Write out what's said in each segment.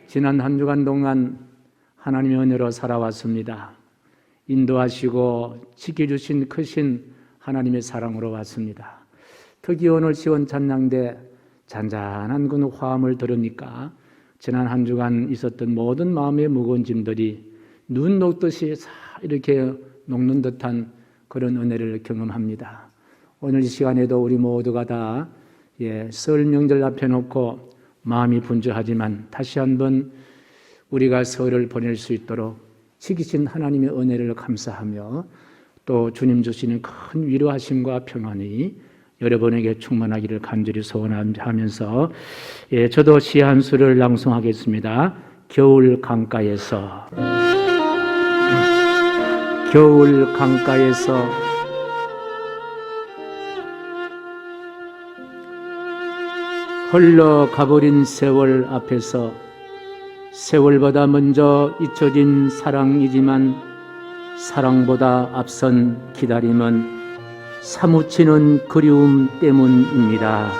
지난 한 주간 동안 하나님의 은혜로 살아왔습니다. 인도하시고 지켜주신 크신 하나님의 사랑으로 왔습니다. 특히 오늘 시원 찬양대 잔잔한 그 화음을 들으니까 지난 한 주간 있었던 모든 마음의 무거운 짐들이 눈 녹듯이 이렇게 녹는 듯한 그런 은혜를 경험합니다. 오늘 이 시간에도 우리 모두가 다 설 명절 앞에 놓고 마음이 분주하지만 다시 한번 우리가 설을 보낼 수 있도록 지키신 하나님의 은혜를 감사하며 또 주님 주시는 큰 위로하심과 평안이 여러분에게 충만하기를 간절히 소원하면서 저도 시 한 수를 낭송하겠습니다. 겨울 강가에서 겨울 강가에서 흘러가버린 세월 앞에서 세월보다 먼저 잊혀진 사랑이지만 사랑보다 앞선 기다림은 사무치는 그리움 때문입니다.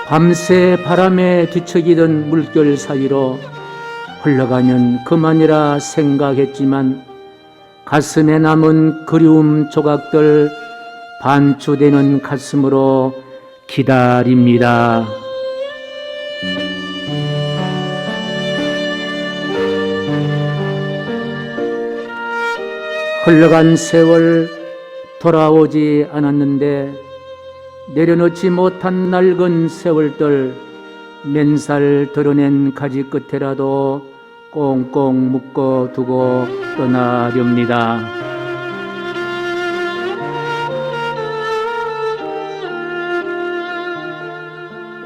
밤새 바람에 뒤척이던 물결 사이로 흘러가면 그만이라 생각했지만 가슴에 남은 그리움 조각들 반추되는 가슴으로 기다립니다. 흘러간 세월 돌아오지 않았는데 내려놓지 못한 낡은 세월들 맨살 드러낸 가지 끝에라도 꽁꽁 묶어 두고 떠나렵니다.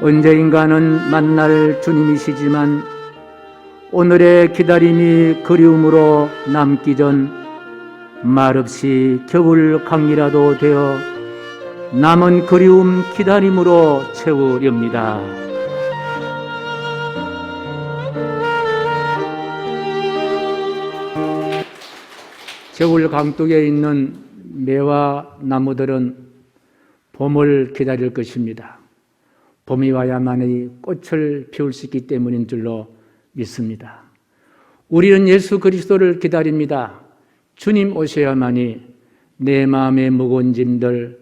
언제인가는 만날 주님이시지만 오늘의 기다림이 그리움으로 남기 전 말없이 겨울 강이라도 되어 남은 그리움 기다림으로 채우렵니다. 겨울 강둑에 있는 매와 나무들은 봄을 기다릴 것입니다. 봄이 와야만이 꽃을 피울 수 있기 때문인 줄로 믿습니다. 우리는 예수 그리스도를 기다립니다. 주님 오셔야만이 내 마음의 무거운 짐들,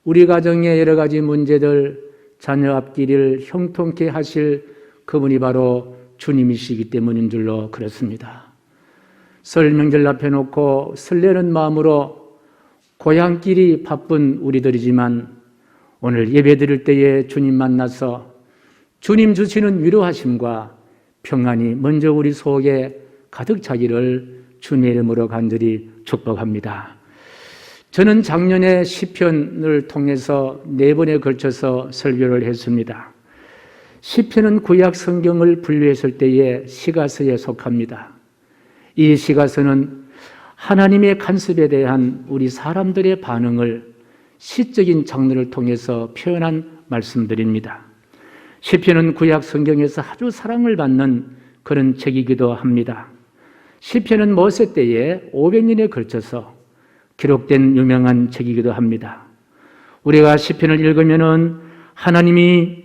우리 가정의 여러 가지 문제들, 자녀 앞길을 형통케 하실 그분이 바로 주님이시기 때문인 줄로 그렇습니다. 설 명절 앞에 놓고 설레는 마음으로 고향길이 바쁜 우리들이지만 오늘 예배 드릴 때에 주님 만나서 주님 주시는 위로하심과 평안이 먼저 우리 속에 가득 차기를 주님의 이름으로 간절히 축복합니다. 저는 작년에 시편을 통해서 4번에 걸쳐서 설교를 했습니다. 시편은 구약 성경을 분류했을 때의 시가서에 속합니다. 이 시가서는 하나님의 간섭에 대한 우리 사람들의 반응을 시적인 장르를 통해서 표현한 말씀들입니다. 시편은 구약 성경에서 아주 사랑을 받는 그런 책이기도 합니다. 시편은 모세 때에 500년에 걸쳐서 기록된 유명한 책이기도 합니다. 우리가 시편을 읽으면은 하나님이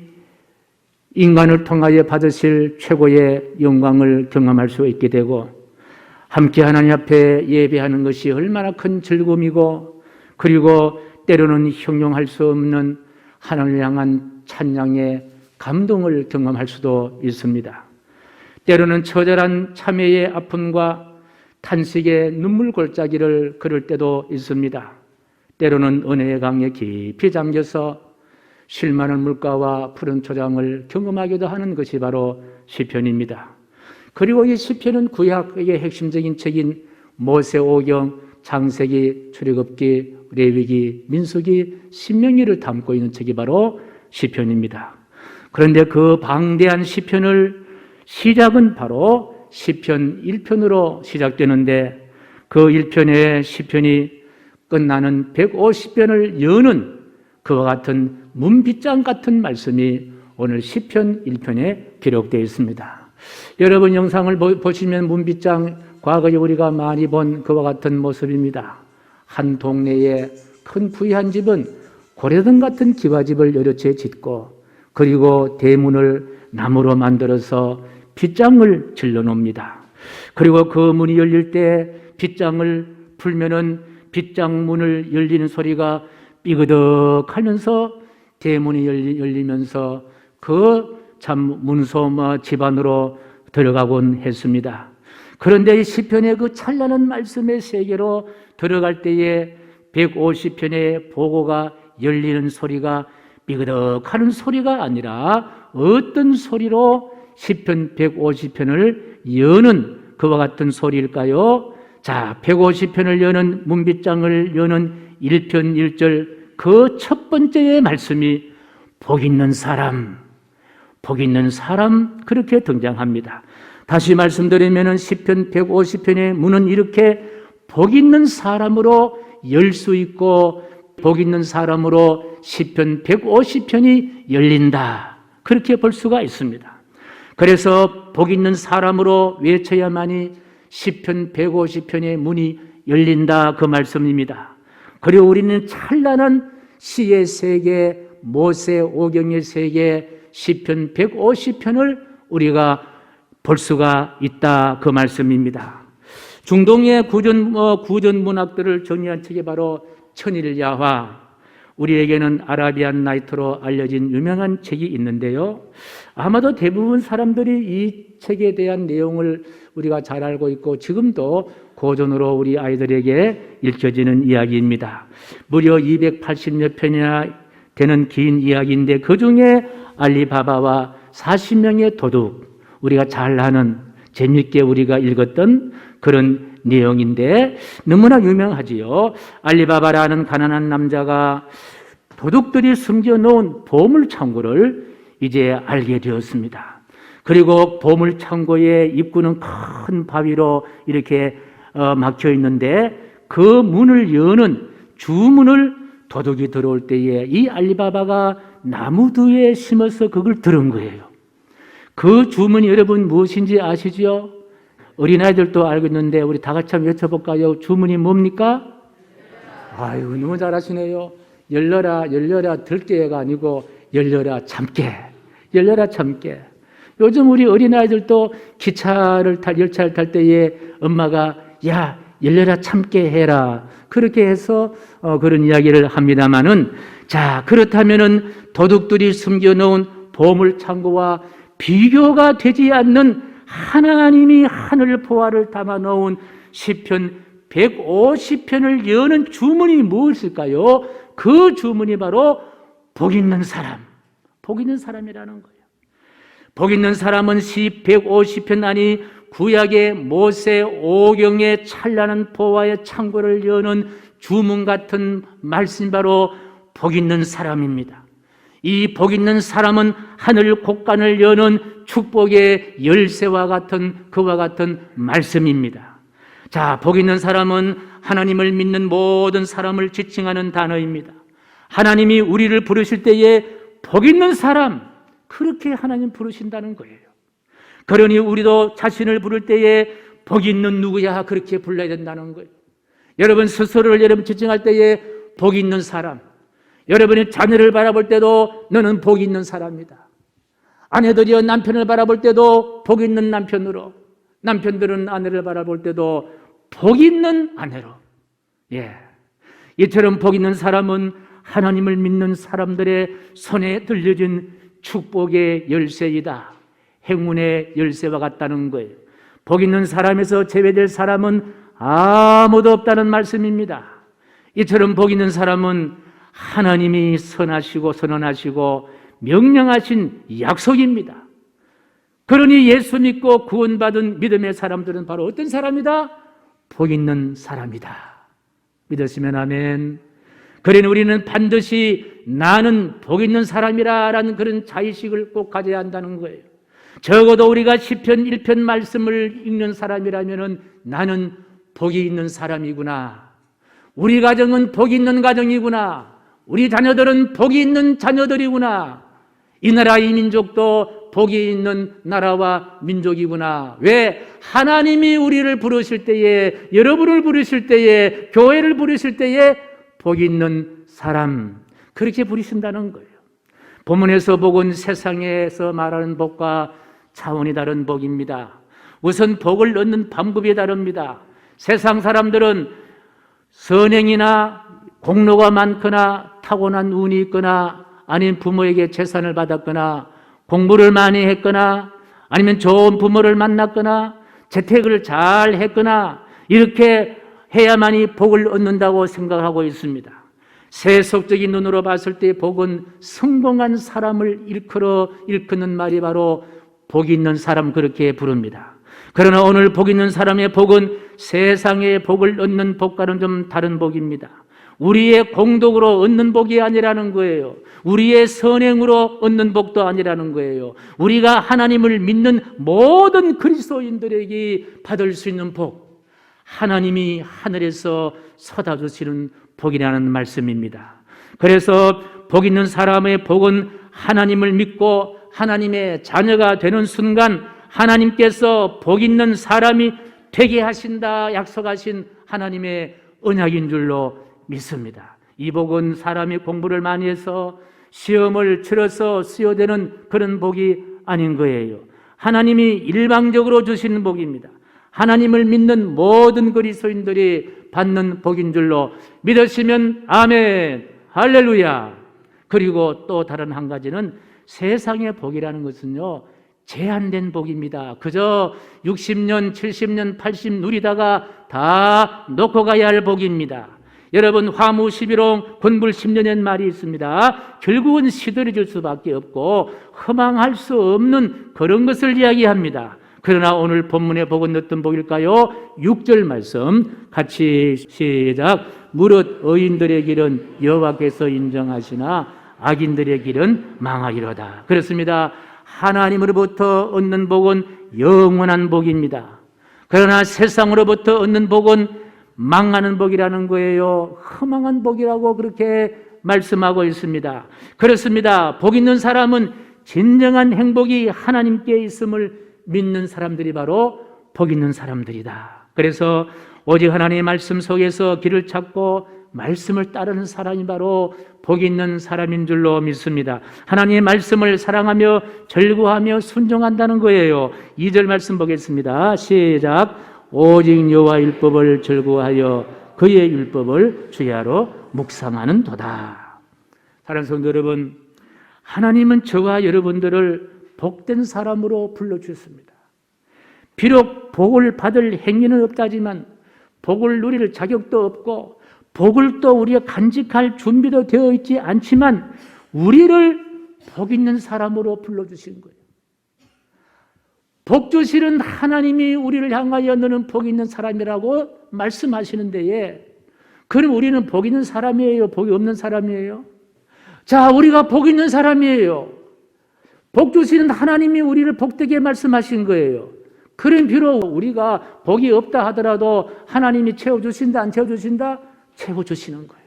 인간을 통하여 받으실 최고의 영광을 경험할 수 있게 되고 함께 하나님 앞에 예배하는 것이 얼마나 큰 즐거움이고 그리고 때로는 형용할 수 없는 하나님을 향한 찬양의 감동을 경험할 수도 있습니다. 때로는 처절한 참회의 아픔과 탄식의 눈물 골짜기를 걸을 때도 있습니다. 때로는 은혜의 강에 깊이 잠겨서 쉴 만한 물가와 푸른 초장을 경험하기도 하는 것이 바로 시편입니다. 그리고 이 시편은 구약의 핵심적인 책인 모세오경, 창세기, 출애굽기, 레위기, 민수기, 신명기를 담고 있는 책이 바로 시편입니다. 그런데 그 방대한 시편을 시작은 바로 시편 1편으로 시작되는데 그 1편의 시편이 끝나는 150편을 여는 그와 같은 문빗장 같은 말씀이 오늘 시편 1편에 기록되어 있습니다. 여러분 영상을 보시면 문빗장 과거에 우리가 많이 본 그와 같은 모습입니다. 한 동네에 큰 부유한 집은 고래등 같은 기와집을 여러 채 짓고 그리고 대문을 나무로 만들어서 빗장을 질러 놓습니다. 그리고 그 문이 열릴 때 빗장을 풀면은 빗장 문을 열리는 소리가 삐그덕 하면서 대문이 열리면서 그 참 문소 집 안으로 들어가곤 했습니다. 그런데 이 시편의 그 찬란한 말씀의 세계로 들어갈 때에 150편의 보고가 열리는 소리가 삐그덕 하는 소리가 아니라 어떤 소리로 시편 150편을 여는 그와 같은 소리일까요? 자, 150편을 여는 문빗장을 여는 1편 1절 그 첫 번째의 말씀이 복 있는 사람, 복 있는 사람 그렇게 등장합니다. 다시 말씀드리면 시편 150편의 문은 이렇게 복 있는 사람으로 열 수 있고 복 있는 사람으로 시편 150편이 열린다. 그렇게 볼 수가 있습니다. 그래서 복 있는 사람으로 외쳐야만이 시편 150편의 문이 열린다 그 말씀입니다. 그리고 우리는 찬란한 시의 세계, 모세 오경의 세계 시편 150편을 우리가 볼 수가 있다 그 말씀입니다. 중동의 구전 문학들을 정리한 책이 바로 천일야화, 우리에게는 아라비안 나이트로 알려진 유명한 책이 있는데요. 아마도 대부분 사람들이 이 책에 대한 내용을 우리가 잘 알고 있고 지금도 고전으로 우리 아이들에게 읽혀지는 이야기입니다. 무려 280여 편이나 되는 긴 이야기인데 그중에 알리바바와 40명의 도둑, 우리가 잘 아는 재미있게 우리가 읽었던 그런 내용인데 너무나 유명하지요. 알리바바라는 가난한 남자가 도둑들이 숨겨놓은 보물창고를 이제 알게 되었습니다. 그리고 보물창고의 입구는 큰 바위로 이렇게 막혀 있는데 그 문을 여는 주문을 도둑이 들어올 때에 이 알리바바가 나무 뒤에 심어서 그걸 들은 거예요. 그 주문이 여러분 무엇인지 아시죠? 어린아이들도 알고 있는데 우리 다 같이 한번 외쳐볼까요? 주문이 뭡니까? 아유, 너무 잘하시네요. 열려라 열려라 들깨가 아니고 열려라 참깨, 열려라 참깨. 요즘 우리 어린아이들도 열차를 탈 때에 엄마가 야 열려라 참깨 해라 그렇게 해서 그런 이야기를 합니다마는, 자 그렇다면은 도둑들이 숨겨놓은 보물창고와 비교가 되지 않는 하나님이 하늘 보화를 담아 놓은 시편 150편을 여는 주문이 무엇일까요? 그 주문이 바로 복 있는 사람, 복 있는 사람이라는 거예요. 복 있는 사람은 시 150편 아니 구약의 모세 오경의 찬란한 보화의 창고를 여는 주문 같은 말씀이 바로 복 있는 사람입니다. 이 복 있는 사람은 하늘 곳간을 여는 축복의 열쇠와 같은 그와 같은 말씀입니다. 자, 복 있는 사람은 하나님을 믿는 모든 사람을 지칭하는 단어입니다. 하나님이 우리를 부르실 때에 복 있는 사람, 그렇게 하나님 부르신다는 거예요. 그러니 우리도 자신을 부를 때에 복 있는 누구야 그렇게 불러야 된다는 거예요. 여러분 스스로를 여러분 지칭할 때에 복 있는 사람, 여러분이 자녀를 바라볼 때도 너는 복 있는 사람이다. 아내들이여 남편을 바라볼 때도 복 있는 남편으로, 남편들은 아내를 바라볼 때도 복 있는 아내로. 예, 이처럼 복 있는 사람은 하나님을 믿는 사람들의 손에 들려진 축복의 열쇠이다. 행운의 열쇠와 같다는 거예요. 복 있는 사람에서 제외될 사람은 아무도 없다는 말씀입니다. 이처럼 복 있는 사람은 하나님이 선하시고 선언하시고 명령하신 약속입니다. 그러니 예수 믿고 구원받은 믿음의 사람들은 바로 어떤 사람이다? 복 있는 사람이다. 믿으시면 아멘. 그러니 우리는 반드시 나는 복 있는 사람이라는 그런 자의식을 꼭 가져야 한다는 거예요. 적어도 우리가 시편 1편 말씀을 읽는 사람이라면 나는 복이 있는 사람이구나. 우리 가정은 복이 있는 가정이구나. 우리 자녀들은 복이 있는 자녀들이구나. 이 나라 이 민족도 복이 있는 나라와 민족이구나. 왜? 하나님이 우리를 부르실 때에, 여러분을 부르실 때에, 교회를 부르실 때에 복 있는 사람, 그렇게 부르신다는 거예요. 본문에서 복은 세상에서 말하는 복과 차원이 다른 복입니다. 우선 복을 얻는 방법이 다릅니다. 세상 사람들은 선행이나 공로가 많거나 타고난 운이 있거나 아니면 부모에게 재산을 받았거나 공부를 많이 했거나 아니면 좋은 부모를 만났거나 재테크를 잘 했거나 이렇게 해야만이 복을 얻는다고 생각하고 있습니다. 세속적인 눈으로 봤을 때 복은 성공한 사람을 일컫는 말이 바로 복 있는 사람, 그렇게 부릅니다. 그러나 오늘 복 있는 사람의 복은 세상의 복을 얻는 복과는 좀 다른 복입니다. 우리의 공덕으로 얻는 복이 아니라는 거예요. 우리의 선행으로 얻는 복도 아니라는 거예요. 우리가 하나님을 믿는 모든 그리스도인들에게 받을 수 있는 복, 하나님이 하늘에서 쏟아주시는 복이라는 말씀입니다. 그래서 복 있는 사람의 복은 하나님을 믿고 하나님의 자녀가 되는 순간 하나님께서 복 있는 사람이 되게 하신다 약속하신 하나님의 언약인 줄로 믿습니다. 이 복은 사람이 공부를 많이 해서 시험을 치러서 수여되는 그런 복이 아닌 거예요. 하나님이 일방적으로 주시는 복입니다. 하나님을 믿는 모든 그리스도인들이 받는 복인 줄로 믿으시면 아멘, 할렐루야. 그리고 또 다른 한 가지는 세상의 복이라는 것은요, 제한된 복입니다. 그저 60년, 70년, 80 누리다가 다 놓고 가야 할 복입니다. 여러분, 화무 11홍 군불 10년의 말이 있습니다. 결국은 시들해질 수밖에 없고 허망할 수 없는 그런 것을 이야기합니다. 그러나 오늘 본문의 복은 어떤 복일까요? 6절 말씀 같이 시작. 무릇 의인들의 길은 여호와께서 인정하시나 악인들의 길은 망하리로다. 그렇습니다. 하나님으로부터 얻는 복은 영원한 복입니다. 그러나 세상으로부터 얻는 복은 망하는 복이라는 거예요. 허망한 복이라고 그렇게 말씀하고 있습니다. 그렇습니다. 복 있는 사람은 진정한 행복이 하나님께 있음을 믿는 사람들이 바로 복 있는 사람들이다. 그래서 오직 하나님의 말씀 속에서 길을 찾고 말씀을 따르는 사람이 바로 복 있는 사람인 줄로 믿습니다. 하나님의 말씀을 사랑하며 절구하며 순종한다는 거예요. 2절 말씀 보겠습니다. 시작. 오직 여호와 율법을 절구하여 그의 율법을 주야로 묵상하는 도다. 사랑하는 성도 여러분, 하나님은 저와 여러분들을 복된 사람으로 불러주셨습니다. 비록 복을 받을 행위는 없다지만 복을 누릴 자격도 없고 복을 또 우리가 간직할 준비도 되어 있지 않지만 우리를 복 있는 사람으로 불러주신 거예요. 복 주시는 하나님이 우리를 향하여 너는 복 있는 사람이라고 말씀하시는 데에, 그럼 우리는 복 있는 사람이에요? 복이 없는 사람이에요? 자, 우리가 복 있는 사람이에요. 복 주시는 하나님이 우리를 복되게 말씀하신 거예요. 그럼 비록 우리가 복이 없다 하더라도 하나님이 채워주신다, 안 채워주신다? 채워주시는 거예요.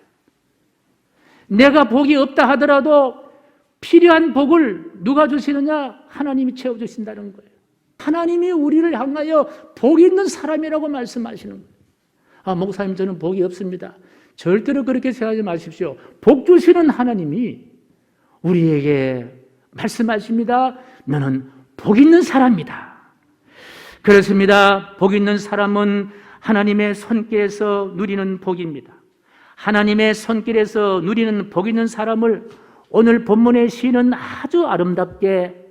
내가 복이 없다 하더라도 필요한 복을 누가 주시느냐? 하나님이 채워주신다는 거예요. 하나님이 우리를 향하여 복 있는 사람이라고 말씀하시는 거예요. 아, 목사님, 저는 복이 없습니다. 절대로 그렇게 생각하지 마십시오. 복 주시는 하나님이 우리에게 말씀하십니다. 너는 복 있는 사람이다. 그렇습니다. 복 있는 사람은 하나님의 손길에서 누리는 복입니다. 하나님의 손길에서 누리는 복 있는 사람을 오늘 본문의 시인은 아주 아름답게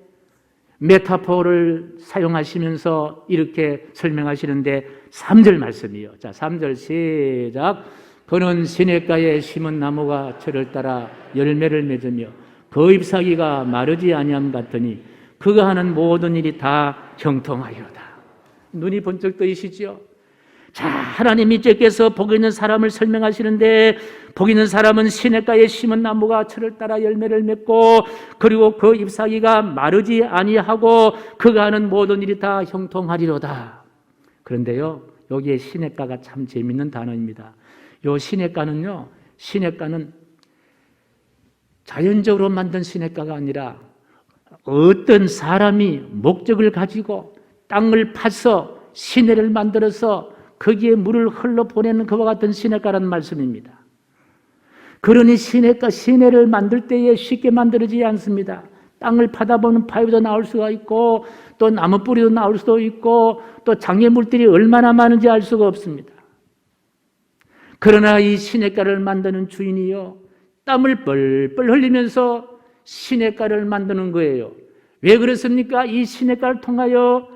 메타포를 사용하시면서 이렇게 설명하시는데 3절 말씀이요. 자, 3절 시작. 그는 시냇가에 심은 나무가 철을 따라 열매를 맺으며 그 잎사귀가 마르지 아니함 같으니 그가 하는 모든 일이 다 형통하리로다. 눈이 번쩍 뜨이시죠? 자, 하나님이 저께서 복 있는 사람을 설명하시는데 복 있는 사람은 시냇가에 심은 나무가 철을 따라 열매를 맺고 그리고 그 잎사귀가 마르지 아니하고 그가 하는 모든 일이 다 형통하리로다. 그런데요, 여기에 시냇가가 참 재밌는 단어입니다. 요 시냇가는요, 시냇가는 자연적으로 만든 시냇가가 아니라 어떤 사람이 목적을 가지고 땅을 파서 시내를 만들어서 거기에 물을 흘러보내는 그와 같은 시냇가라는 말씀입니다. 그러니 시내를 만들 때에 쉽게 만들어지지 않습니다. 땅을 파다 보면 파이브도 나올 수가 있고 또 나무 뿌리도 나올 수도 있고 또 장애물들이 얼마나 많은지 알 수가 없습니다. 그러나 이 시냇가를 만드는 주인이요, 땀을 뻘뻘 흘리면서 시냇가를 만드는 거예요. 왜 그렇습니까? 이 시냇가를 통하여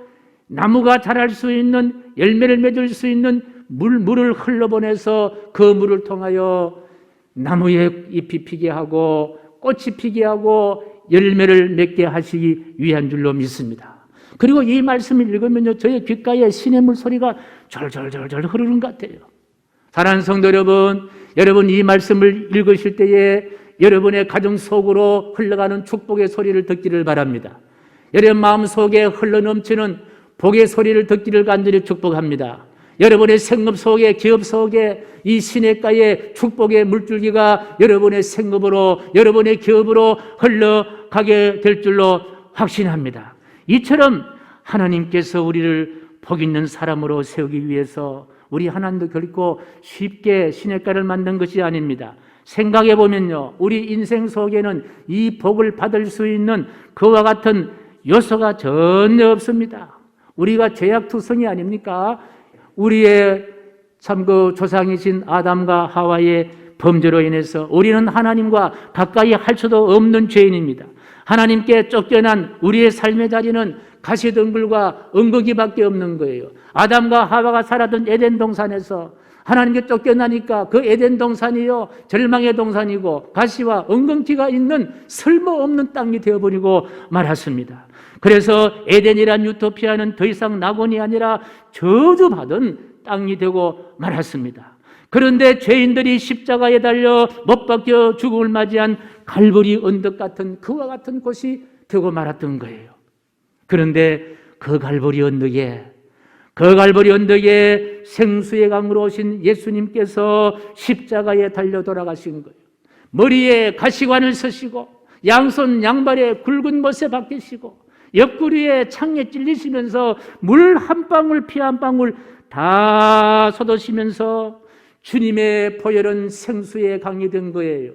나무가 자랄 수 있는, 열매를 맺을 수 있는 물을 흘러보내서 그 물을 통하여 나무에 잎이 피게 하고 꽃이 피게 하고 열매를 맺게 하시기 위한 줄로 믿습니다. 그리고 이 말씀을 읽으면요, 저의 귓가에 시냇물 소리가 절절절절 흐르는 것 같아요. 사랑하는 성도 여러분, 여러분 이 말씀을 읽으실 때에 여러분의 가정 속으로 흘러가는 축복의 소리를 듣기를 바랍니다. 여러분 마음속에 흘러넘치는 복의 소리를 듣기를 간절히 축복합니다. 여러분의 생업 속에, 기업 속에 이 시냇가의 축복의 물줄기가 여러분의 생업으로, 여러분의 기업으로 흘러가게 될 줄로 확신합니다. 이처럼 하나님께서 우리를 복 있는 사람으로 세우기 위해서 우리 하나님도 결코 쉽게 시냇가를 만든 것이 아닙니다. 생각해 보면요, 우리 인생 속에는 이 복을 받을 수 있는 그와 같은 요소가 전혀 없습니다. 우리가 죄악투성이 아닙니까? 우리의 참 그 조상이신 아담과 하와의 범죄로 인해서 우리는 하나님과 가까이 할 수도 없는 죄인입니다. 하나님께 쫓겨난 우리의 삶의 자리는 가시덤불과 은거기밖에 없는 거예요. 아담과 하와가 살았던 에덴 동산에서 하나님께 쫓겨나니까 그 에덴 동산이요, 절망의 동산이고 가시와 엉겅퀴가 있는 쓸모없는 땅이 되어버리고 말았습니다. 그래서 에덴이란 유토피아는 더 이상 낙원이 아니라 저주받은 땅이 되고 말았습니다. 그런데 죄인들이 십자가에 달려 못 박혀 죽음을 맞이한 갈보리 언덕 같은 그와 같은 곳이 되고 말았던 거예요. 그런데 그 갈보리 언덕에 생수의 강으로 오신 예수님께서 십자가에 달려 돌아가신 거예요. 머리에 가시관을 쓰시고 양손 양발에 굵은 못에 박히시고 옆구리에 창에 찔리시면서 물 한 방울 피 한 방울 다 쏟으시면서 주님의 보혈은 생수의 강이 된 거예요.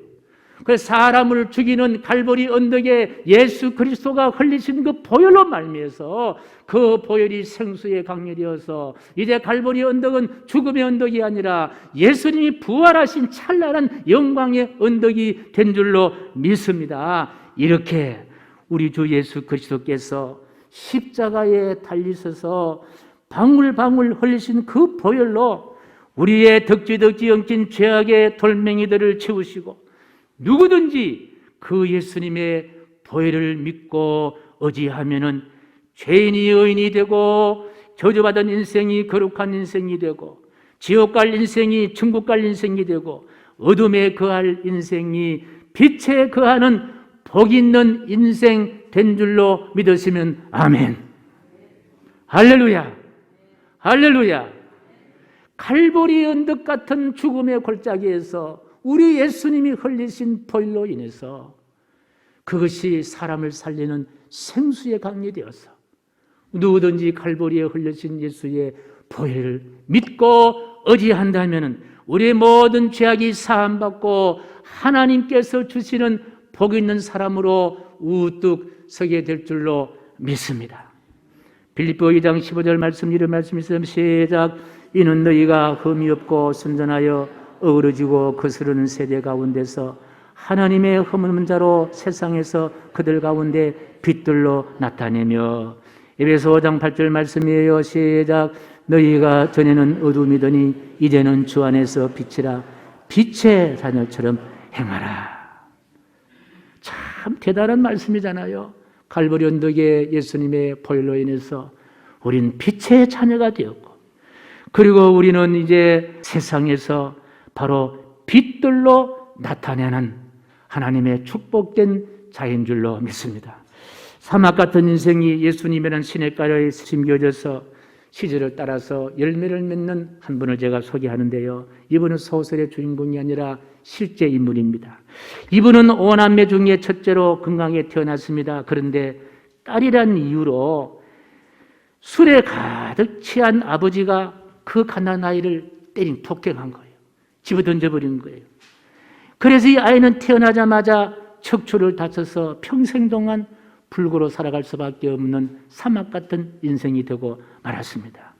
그 사람을 죽이는 갈보리 언덕에 예수 그리스도가 흘리신 그 보혈로 말미암아서 그 보혈이 생수의 강이 되어서 이제 갈보리 언덕은 죽음의 언덕이 아니라 예수님이 부활하신 찬란한 영광의 언덕이 된 줄로 믿습니다. 이렇게 우리 주 예수 그리스도께서 십자가에 달리셔서 방울방울 흘리신 그 보혈로 우리의 덕지덕지 엉킨 죄악의 돌멩이들을 채우시고 누구든지 그 예수님의 보혈을 믿고 의지하면은 죄인이 의인이 되고 저주받은 인생이 거룩한 인생이 되고 지옥 갈 인생이 천국 갈 인생이 되고 어둠에 거할 인생이 빛에 거하는 복 있는 인생 된 줄로 믿으시면 아멘. 할렐루야, 할렐루야. 칼보리 언덕 같은 죽음의 골짜기에서 우리 예수님이 흘리신 보혈로 인해서 그것이 사람을 살리는 생수의 강이 되어서 누구든지 칼보리에 흘리신 예수의 보혈을 믿고 의지한다면 우리의 모든 죄악이 사함받고 하나님께서 주시는 복 있는 사람으로 우뚝 서게 될 줄로 믿습니다. 빌립보 2장 15절 말씀, 이런 말씀이 있으면 시작. 이는 너희가 흠이 없고 순전하여 어우러지고 거스르는 세대 가운데서 하나님의 흠없는 자로 세상에서 그들 가운데 빛들로 나타내며, 에베소 5장 8절 말씀이에요. 시작. 너희가 전에는 어둠이더니 이제는 주 안에서 빛이라. 빛의 자녀처럼 행하라. 참 대단한 말씀이잖아요. 갈보리 언덕에 예수님의 보혈로 인해서 우린 빛의 자녀가 되었고, 그리고 우리는 이제 세상에서 바로 빛들로 나타내는 하나님의 축복된 자인 줄로 믿습니다. 사막 같은 인생이 예수님이라는 시냇가에 심겨져서 시절을 따라서 열매를 맺는 한 분을 제가 소개하는데요. 이분은 소설의 주인공이 아니라 실제 인물입니다. 이분은 오남매 중에 첫째로 건강에 태어났습니다. 그런데 딸이란 이유로 술에 가득 취한 아버지가 그 갓난 아이를 때린 폭행한 거예요. 집어 던져버린 거예요. 그래서 이 아이는 태어나자마자 척추를 다쳐서 평생 동안 불구로 살아갈 수밖에 없는 사막 같은 인생이 되고 말았습니다.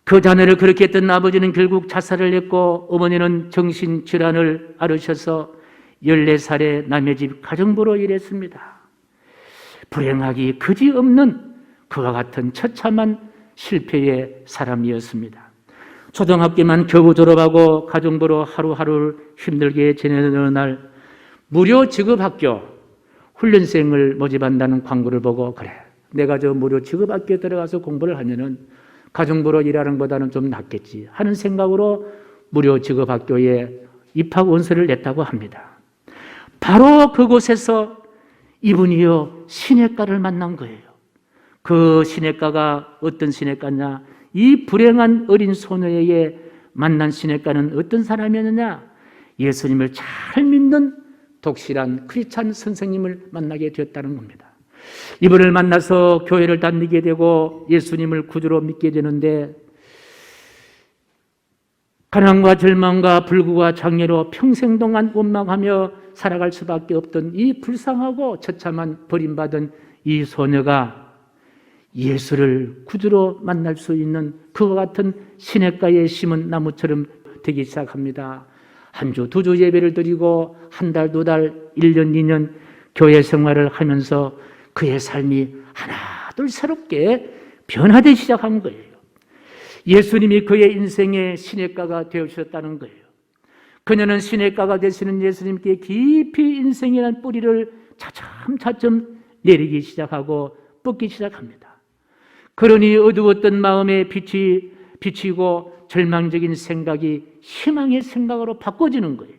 그 자녀를 그렇게 했던 아버지는 결국 자살을 했고, 어머니는 정신질환을 앓으셔서 14살에 남의 집 가정부로 일했습니다. 불행하기 그지없는 그와 같은 처참한 실패의 사람이었습니다. 초등학교만 겨우 졸업하고 가정부로 하루하루를 힘들게 지내는 어느 날 무료 직업학교 훈련생을 모집한다는 광고를 보고, 그래, 내가 저 무료 직업학교에 들어가서 공부를 하면은 가정부로 일하는 것보다는 좀 낫겠지 하는 생각으로 무료 직업학교에 입학 원서를 냈다고 합니다. 바로 그곳에서 이분이요 시냇가를 만난 거예요. 그 시냇가가 어떤 시냇가냐? 이 불행한 어린 소녀에게 만난 시냇가는 어떤 사람이었느냐? 예수님을 잘 믿는 독실한 크리스찬 선생님을 만나게 되었다는 겁니다. 이분을 만나서 교회를 다니게 되고 예수님을 구주로 믿게 되는데, 가난과 절망과 불구와 장애로 평생 동안 원망하며 살아갈 수밖에 없던 이 불쌍하고 처참한 버림받은 이 소녀가 예수를 구주로 만날 수 있는 그와 같은 시냇가에 심은 나무처럼 되기 시작합니다. 한 주, 두 주 예배를 드리고 한 달, 두 달, 1년, 2년 교회 생활을 하면서 그의 삶이 하나둘 새롭게 변화되기 시작한 거예요. 예수님이 그의 인생의 시냇가가 되어주셨다는 거예요. 그녀는 시냇가가 되시는 예수님께 깊이 인생이라는 뿌리를 차츰차츰 내리기 시작하고 뻗기 시작합니다. 그러니 어두웠던 마음의 빛이 비치고 절망적인 생각이 희망의 생각으로 바꿔지는 거예요.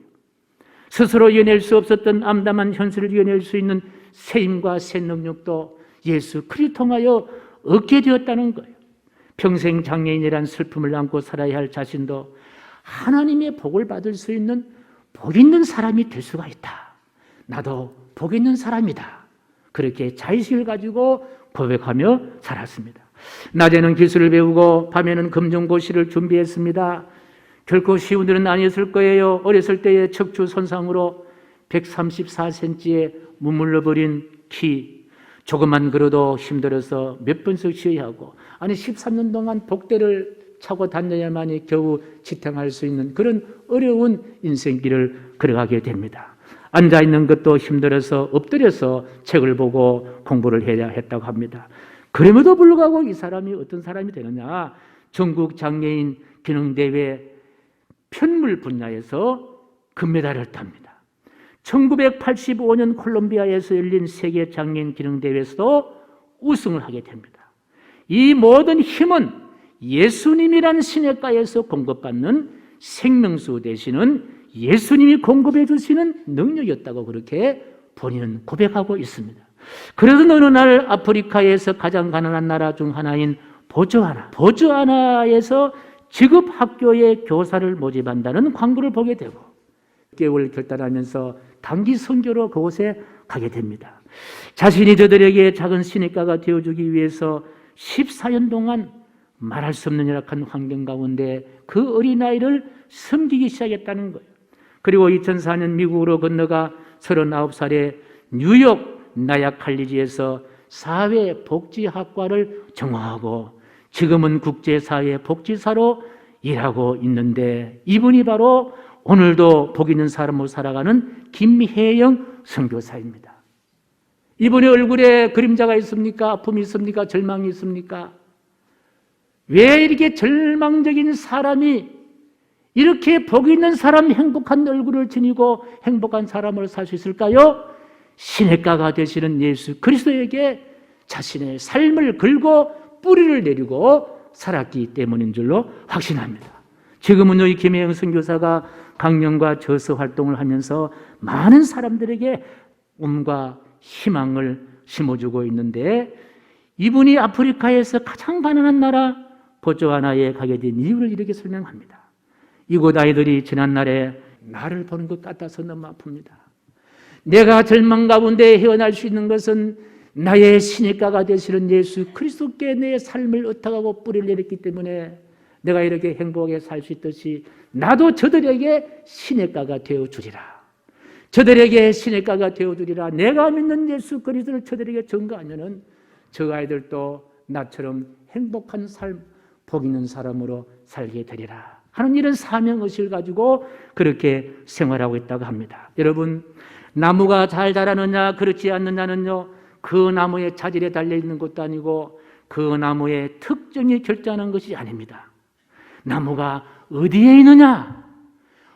스스로 이겨낼 수 없었던 암담한 현실을 이겨낼 수 있는 새 힘과 새 능력도 예수 그리스도를 통하여 얻게 되었다는 거예요. 평생 장애인이란 슬픔을 안고 살아야 할 자신도 하나님의 복을 받을 수 있는 복 있는 사람이 될 수가 있다. 나도 복 있는 사람이다. 그렇게 자의식을 가지고 고백하며 살았습니다. 낮에는 기술을 배우고 밤에는 검정고시를 준비했습니다. 결코 쉬운 일은 아니었을 거예요. 어렸을 때의 척추 손상으로 134cm에 머물러버린 키, 조금만 걸어도 힘들어서 몇 번씩 쉬어야 하고, 아니 13년 동안 복대를 차고 다녀야만이 겨우 지탱할 수 있는 그런 어려운 인생길을 걸어가게 됩니다. 앉아있는 것도 힘들어서 엎드려서 책을 보고 공부를 해야 했다고 합니다. 그럼에도 불구하고 이 사람이 어떤 사람이 되느냐? 전국 장애인 기능대회 편물 분야에서 금메달을 탑니다. 1985년 콜롬비아에서 열린 세계 장애인 기능대회에서도 우승을 하게 됩니다. 이 모든 힘은 예수님이라는 시냇가에서 공급받는 생명수 되시는 예수님이 공급해 주시는 능력이었다고 그렇게 본인은 고백하고 있습니다. 그래서 어느 날 아프리카에서 가장 가난한 나라 중 하나인 보츠와나에서 직업학교에 교사를 모집한다는 광고를 보게 되고 6개월 결단하면서 단기 선교로 그곳에 가게 됩니다. 자신이 저들에게 작은 시냇가가 되어주기 위해서 14년 동안 말할 수 없는 열악한 환경 가운데 그 어린아이를 섬기기 시작했다는 거예요. 그리고 2004년 미국으로 건너가 39살에 뉴욕 나약 칼리지에서 사회복지학과를 전공하고 지금은 국제사회복지사로 일하고 있는데, 이분이 바로 오늘도 복 있는 사람으로 살아가는 김혜영 선교사입니다. 이분의 얼굴에 그림자가 있습니까? 아픔이 있습니까? 절망이 있습니까? 왜 이렇게 절망적인 사람이 이렇게 복 있는 사람, 행복한 얼굴을 지니고 행복한 사람으로 살 수 있을까요? 시냇가가 되시는 예수 그리스도에게 자신의 삶을 걸고 뿌리를 내리고 살았기 때문인 줄로 확신합니다. 지금은 이 김혜영 선교사가 강령과 저서 활동을 하면서 많은 사람들에게 꿈과 희망을 심어주고 있는데, 이분이 아프리카에서 가장 가난한 나라 보츠와나에 가게 된 이유를 이렇게 설명합니다. 이곳 아이들이 지난날에 나를 보는 것 같아서 너무 아픕니다. 내가 절망 가운데 헤어날 수 있는 것은 나의 시냇가가 되시는 예수 그리스도께 내 삶을 의탁하고 뿌리를 내렸기 때문에 내가 이렇게 행복하게 살 수 있듯이 나도 저들에게 시냇가가 되어주리라. 저들에게 시냇가가 되어주리라. 내가 믿는 예수 그리스도를 저들에게 전가하면은 저 아이들도 나처럼 행복한 삶, 복 있는 사람으로 살게 되리라 하는 이런 사명의식을 가지고 그렇게 생활하고 있다고 합니다. 여러분, 나무가 잘 자라느냐 그렇지 않느냐는요, 그 나무의 자질에 달려있는 것도 아니고 그 나무의 특정이 결정하는 것이 아닙니다. 나무가 어디에 있느냐,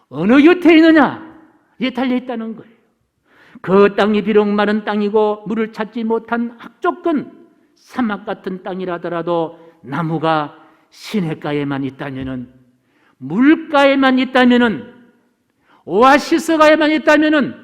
어느 곁에 있느냐에 달려있다는 거예요. 그 땅이 비록 마른 땅이고 물을 찾지 못한 악조건 사막 같은 땅이라더라도 나무가 시냇가에만 있다면은, 물가에만 있다면은, 오아시스가에만 있다면은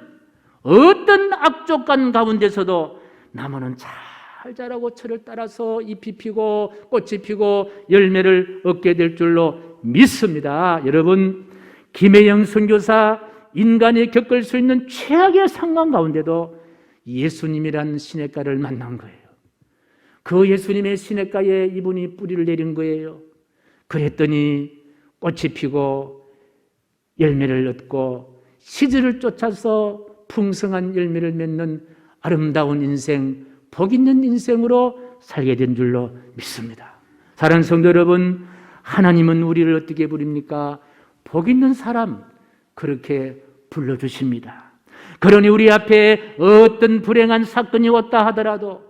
어떤 악조건 가운데서도 나무는 잘 자라고 철을 따라서 잎이 피고 꽃이 피고 열매를 얻게 될 줄로 믿습니다. 여러분, 김혜영 선교사, 인간이 겪을 수 있는 최악의 상황 가운데도 예수님이란 시냇가를 만난 거예요. 그 예수님의 시냇가에 이분이 뿌리를 내린 거예요. 그랬더니 꽃이 피고 열매를 얻고 시들을 쫓아서 풍성한 열매를 맺는 아름다운 인생, 복 있는 인생으로 살게 된 줄로 믿습니다. 사랑하는 성도 여러분, 하나님은 우리를 어떻게 부릅니까? 복 있는 사람, 그렇게 불러주십니다. 그러니 우리 앞에 어떤 불행한 사건이 왔다 하더라도,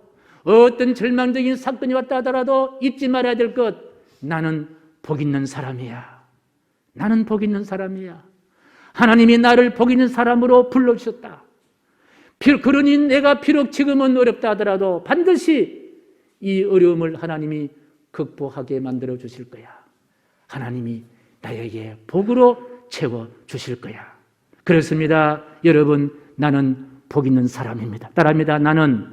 어떤 절망적인 사건이 왔다 하더라도 잊지 말아야 될 것, 나는 복 있는 사람이야. 나는 복 있는 사람이야. 하나님이 나를 복 있는 사람으로 불러주셨다. 그러니 내가 비록 지금은 어렵다 하더라도 반드시 이 어려움을 하나님이 극복하게 만들어 주실 거야. 하나님이 나에게 복으로 채워 주실 거야. 그렇습니다. 여러분, 나는 복 있는 사람입니다. 따라합니다. 나는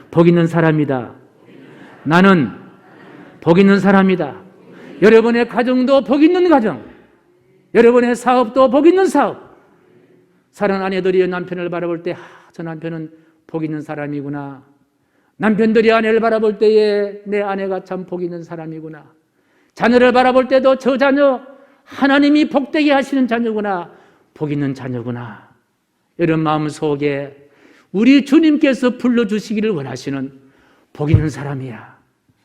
복 있는 사람이다. 나는 복 있는 사람이다. 여러분의 가정도 복 있는 가정, 여러분의 사업도 복 있는 사업. 사랑하는 아내들이 남편을 바라볼 때, 저 남편은 복 있는 사람이구나. 남편들이 아내를 바라볼 때에 내 아내가 참 복 있는 사람이구나. 자녀를 바라볼 때도 저 자녀 하나님이 복되게 하시는 자녀구나. 복 있는 자녀구나. 이런 마음 속에 우리 주님께서 불러주시기를 원하시는 복 있는 사람이야.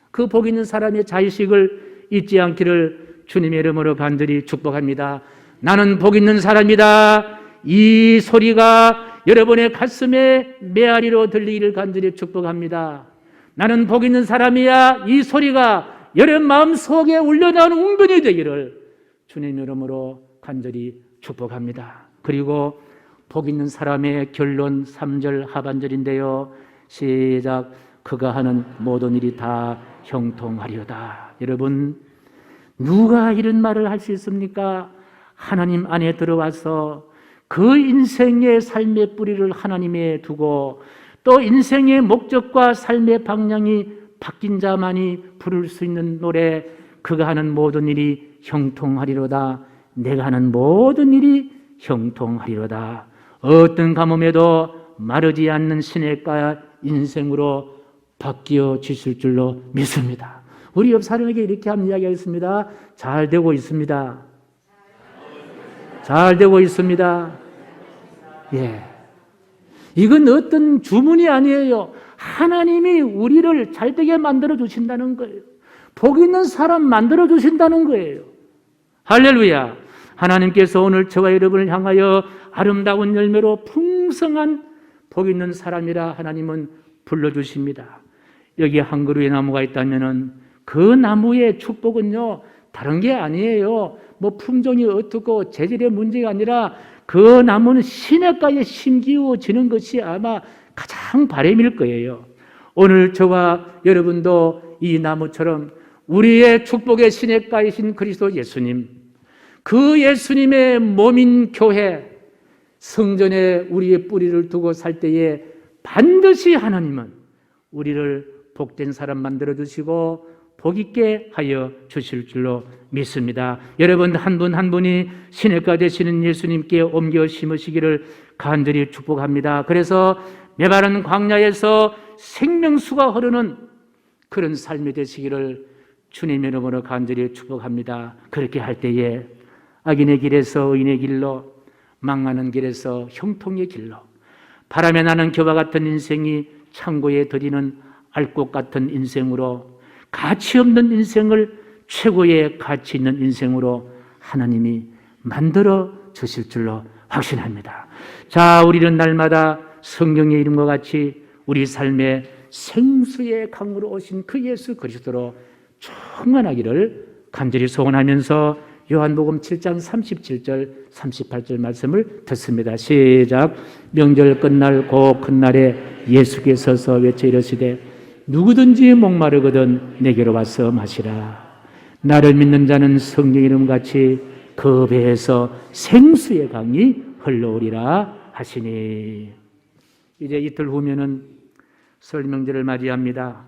그 복 있는 사람의 자의식을 잊지 않기를 주님의 이름으로 간절히 축복합니다. 나는 복 있는 사람이다. 이 소리가 여러분의 가슴에 메아리로 들리기를 간절히 축복합니다. 나는 복 있는 사람이야. 이 소리가 여러분 마음 속에 울려나오는 웅변이 되기를 주님 이름으로 간절히 축복합니다. 그리고 복 있는 사람의 결론 3절 하반절인데요. 시작. 그가 하는 모든 일이 다 형통하리로다. 여러분, 누가 이런 말을 할 수 있습니까? 하나님 안에 들어와서 그 인생의 삶의 뿌리를 하나님에 두고 또 인생의 목적과 삶의 방향이 바뀐 자만이 부를 수 있는 노래, 그가 하는 모든 일이 형통하리로다. 내가 하는 모든 일이 형통하리로다. 어떤 가뭄에도 마르지 않는 시냇가 인생으로 바뀌어 주실 줄로 믿습니다. 우리 옆 사람에게 이렇게 한번 이야기하겠습니다. 잘 되고 있습니다. 잘 되고 있습니다. 예. 이건 어떤 주문이 아니에요. 하나님이 우리를 잘되게 만들어 주신다는 거예요. 복 있는 사람 만들어 주신다는 거예요. 할렐루야. 하나님께서 오늘 저와 여러분을 향하여 아름다운 열매로 풍성한 복 있는 사람이라 하나님은 불러주십니다. 여기 한 그루의 나무가 있다면 그 나무의 축복은요, 다른 게 아니에요. 뭐 품종이 어떻고 재질의 문제가 아니라 그 나무는 시냇가에 심기워지는 것이 아마 가장 바람일 거예요. 오늘 저와 여러분도 이 나무처럼 우리의 축복의 시냇가이신 그리스도 예수님, 그 예수님의 몸인 교회, 성전에 우리의 뿌리를 두고 살 때에 반드시 하나님은 우리를 복된 사람 만들어 주시고 복 있게 하여 주실 줄로 믿습니다. 여러분 한 분 한 분이 시냇가 되시는 예수님께 옮겨 심으시기를 간절히 축복합니다. 그래서 메마른 광야에서 생명수가 흐르는 그런 삶이 되시기를 주님의 이름으로 간절히 축복합니다. 그렇게 할 때에 악인의 길에서 의인의 길로, 망하는 길에서 형통의 길로, 바람에 나는 겨와 같은 인생이 창고에 들이는 알곡 같은 인생으로, 가치 없는 인생을 최고의 가치 있는 인생으로 하나님이 만들어 주실 줄로 확신합니다. 자, 우리는 날마다 성경의 이름과 같이 우리 삶의 생수의 강으로 오신 그 예수 그리스도로 충만하기를 간절히 소원하면서 요한복음 7장 37절 38절 말씀을 듣습니다. 시작. 명절 끝날 그 큰 날에 예수께서 서서 외쳐 이르시되 누구든지 목마르거든 내게로 와서 마시라. 나를 믿는 자는 성경 이름 같이 그 배에서 생수의 강이 흘러오리라 하시니. 이제 이틀 후면은 설 명절을 맞이합니다.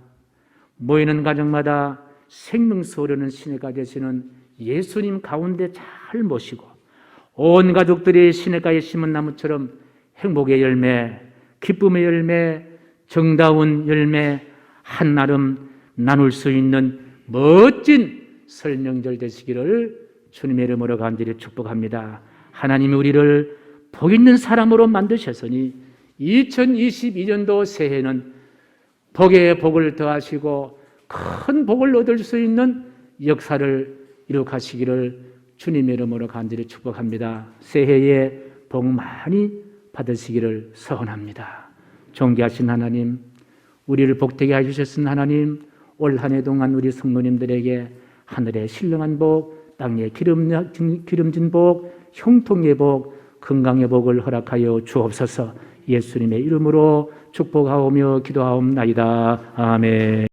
모이는 가정마다 생명수 흐르는 시냇가 되시는 예수님 가운데 잘 모시고 온 가족들이 시냇가에 심은 나무처럼 행복의 열매, 기쁨의 열매, 정다운 열매 한나름 나눌 수 있는 멋진 설 명절 되시기를 주님의 이름으로 간절히 축복합니다. 하나님이 우리를 복 있는 사람으로 만드셨으니 2022년도 새해는 복에 복을 더하시고 큰 복을 얻을 수 있는 역사를 이룩하시기를 주님의 이름으로 간절히 축복합니다. 새해에 복 많이 받으시기를 소원합니다. 존귀하신 하나님, 우리를 복되게 해주셨은 하나님, 올 한 해 동안 우리 성도님들에게 하늘의 신령한 복, 땅에 기름진 복, 형통의 복, 건강의 복을 허락하여 주옵소서. 예수님의 이름으로 축복하오며 기도하옵나이다. 아멘.